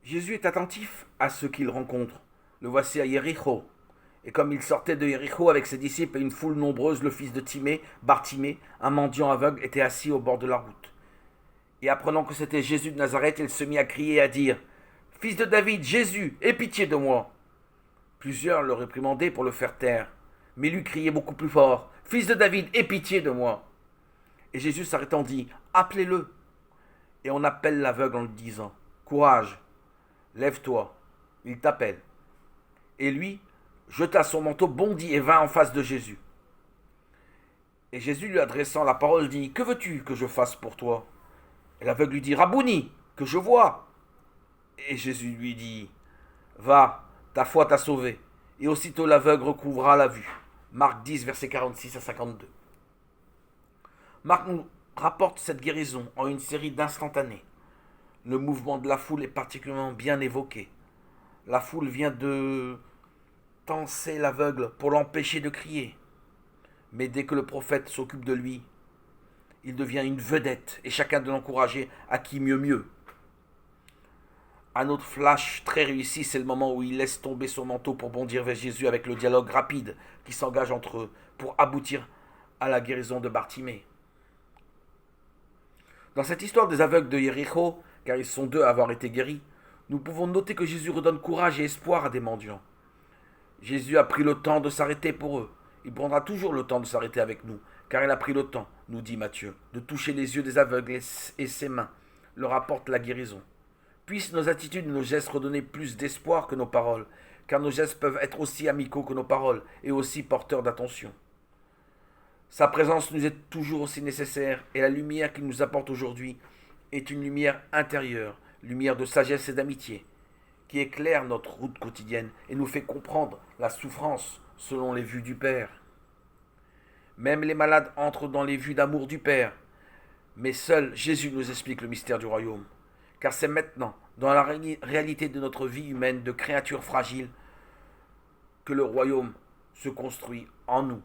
Jésus est attentif à ceux qu'il rencontre. Le voici à Jéricho. Et comme il sortait de Jéricho avec ses disciples et une foule nombreuse, le fils de Timée, Bartimée, un mendiant aveugle, était assis au bord de la route. Et apprenant que c'était Jésus de Nazareth, il se mit à crier et à dire: Fils de David, Jésus, aie pitié de moi. Plusieurs le réprimandaient pour le faire taire. Mais lui criait beaucoup plus fort: Fils de David, aie pitié de moi. Et Jésus s'arrêtant dit: Appelez-le. Et on appelle l'aveugle en lui disant: Courage, lève-toi, il t'appelle. Et lui jeta son manteau, bondit et vint en face de Jésus. Et Jésus lui adressant la parole dit: Que veux-tu que je fasse pour toi? Et l'aveugle lui dit: Rabouni, que je vois. Et Jésus lui dit: Va, ta foi t'a sauvé. Et aussitôt l'aveugle recouvra la vue. Marc 10, versets 46 à 52. Marc nous rapporte cette guérison en une série d'instantanés. Le mouvement de la foule est particulièrement bien évoqué. La foule vient de tenser l'aveugle pour l'empêcher de crier. Mais dès que le prophète s'occupe de lui, il devient une vedette et chacun de l'encourager à qui mieux. Un autre flash très réussi, c'est le moment où il laisse tomber son manteau pour bondir vers Jésus avec le dialogue rapide qui s'engage entre eux pour aboutir à la guérison de Bartimée. Dans cette histoire des aveugles de Jéricho, car ils sont deux à avoir été guéris, nous pouvons noter que Jésus redonne courage et espoir à des mendiants. Jésus a pris le temps de s'arrêter pour eux. Il prendra toujours le temps de s'arrêter avec nous, car il a pris le temps, nous dit Matthieu, de toucher les yeux des aveugles et ses mains leur apportent la guérison. Puissent nos attitudes et nos gestes redonner plus d'espoir que nos paroles, car nos gestes peuvent être aussi amicaux que nos paroles et aussi porteurs d'attention. Sa présence nous est toujours aussi nécessaire et la lumière qu'il nous apporte aujourd'hui est une lumière intérieure, lumière de sagesse et d'amitié, qui éclaire notre route quotidienne et nous fait comprendre la souffrance selon les vues du Père. Même les malades entrent dans les vues d'amour du Père, mais seul Jésus nous explique le mystère du royaume. Car c'est maintenant, dans la réalité de notre vie humaine de créatures fragiles, que le royaume se construit en nous.